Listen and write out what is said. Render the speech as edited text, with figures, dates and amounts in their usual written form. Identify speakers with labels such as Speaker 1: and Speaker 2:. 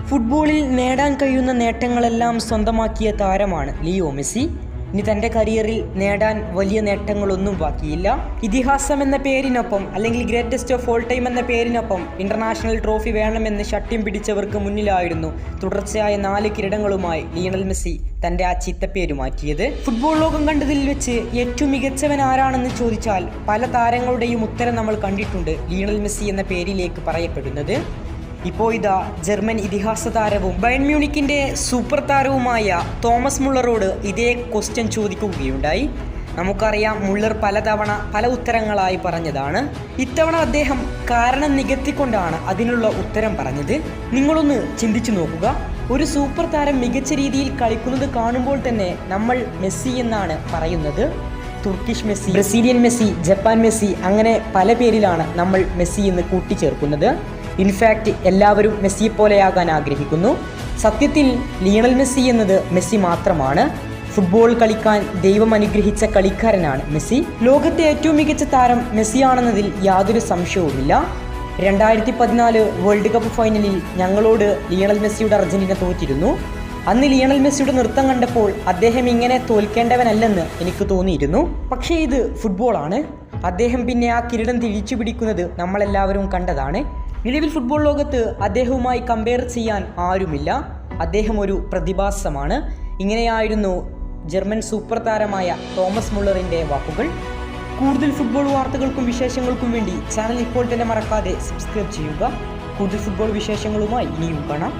Speaker 1: ഫുട്ബോളിൽ നേടാൻ കഴിയുന്ന നേട്ടങ്ങളെല്ലാം സ്വന്തമാക്കിയ താരമാണ് ലിയോ മെസ്സി. ഇനി തൻ്റെ കരിയറിൽ നേടാൻ വലിയ നേട്ടങ്ങളൊന്നും ബാക്കിയില്ല. ഇതിഹാസം എന്ന പേരിനൊപ്പം അല്ലെങ്കിൽ ഗ്രേറ്റസ്റ്റ് ഓഫ് ഓൾ ടൈം എന്ന പേരിനൊപ്പം ഇന്റർനാഷണൽ ട്രോഫി വേണമെന്ന് ശട്യം പിടിച്ചവർക്ക് മുന്നിലായിരുന്നു തുടർച്ചയായ 4 കിരീടങ്ങളുമായി ലിയണൽ മെസ്സി തൻ്റെ ആ ചിത്തപ്പേര് മാറ്റിയത്. ഫുട്ബോൾ ലോകം കണ്ടതിൽ വെച്ച് ഏറ്റവും മികച്ചവൻ ആരാണെന്ന് ചോദിച്ചാൽ പല താരങ്ങളുടെയും ഉത്തരം നമ്മൾ കണ്ടിട്ടുണ്ട് ലിയണൽ മെസ്സി എന്ന പേരിലേക്ക് പറയപ്പെടുന്നത്. ഇപ്പോൾ ഇതാ ജർമ്മൻ ഇതിഹാസ താരവും ബയൺ മ്യൂണിക്കിൻ്റെ സൂപ്പർ താരവുമായ തോമസ് മുള്ളറോട് ഇതേ ക്വസ്റ്റ്യൻ ചോദിക്കുകയുണ്ടായി. നമുക്കറിയാം മുള്ളർ പലതവണ പല ഉത്തരങ്ങളായി പറഞ്ഞതാണ്. ഇത്തവണ അദ്ദേഹം കാരണം നികത്തിക്കൊണ്ടാണ് അതിനുള്ള ഉത്തരം പറഞ്ഞത്. നിങ്ങളൊന്ന് ചിന്തിച്ചു നോക്കുക. ഒരു സൂപ്പർ താരം മികച്ച രീതിയിൽ കളിക്കുന്നത് കാണുമ്പോൾ തന്നെ നമ്മൾ മെസ്സി എന്നാണ് പറയുന്നത്. Turkish Messi, Brazilian Messi, Japan Messi, അങ്ങനെ പല പേരിലാണ് നമ്മൾ മെസ്സി എന്ന് കൂട്ടിച്ചേർക്കുന്നത്. ഇൻഫാക്റ്റ് എല്ലാവരും മെസ്സിയെ പോലെയാകാൻ ആഗ്രഹിക്കുന്നു. സത്യത്തിൽ ലിയണൽ മെസ്സി എന്നത് മെസ്സി മാത്രമാണ്. ഫുട്ബോൾ കളിക്കാൻ ദൈവം അനുഗ്രഹിച്ച കളിക്കാരനാണ് മെസ്സി. ലോകത്തെ ഏറ്റവും മികച്ച താരം മെസ്സിയാണെന്നതിൽ യാതൊരു സംശയവുമില്ല. 2014 വേൾഡ് കപ്പ് ഫൈനലിൽ ഞങ്ങളോട് ലിയണൽ മെസ്സിയുടെ അർജന്റീന തോറ്റിരുന്നു. അന്ന് ലിയണൽ മെസ്സിയുടെ നൃത്തം കണ്ടപ്പോൾ അദ്ദേഹം ഇങ്ങനെ തോൽക്കേണ്ടവനല്ലെന്ന് എനിക്ക് തോന്നിയിരുന്നു. പക്ഷേ ഇത് ഫുട്ബോളാണ്. അദ്ദേഹം പിന്നെ ആ കിരീടം തിരിച്ചു പിടിക്കുന്നത് നമ്മളെല്ലാവരും കണ്ടതാണ്. നിലവിൽ ഫുട്ബോൾ ലോകത്ത് അദ്ദേഹവുമായി കമ്പയർ ചെയ്യാൻ ആരുമില്ല. അദ്ദേഹം ഒരു പ്രതിഭാസമാണ്. ഇങ്ങനെയായിരുന്നു ജർമ്മൻ സൂപ്പർ താരമായ തോമസ് മുള്ളറിൻ്റെ വാക്കുകൾ. കൂടുതൽ ഫുട്ബോൾ വാർത്തകൾക്കും വിശേഷങ്ങൾക്കും വേണ്ടി ചാനൽ ഇപ്പോൾ തന്നെ മറക്കാതെ സബ്സ്ക്രൈബ് ചെയ്യുക. കൂടുതൽ ഫുട്ബോൾ വിശേഷങ്ങളുമായി ഇനിയും കാണാം.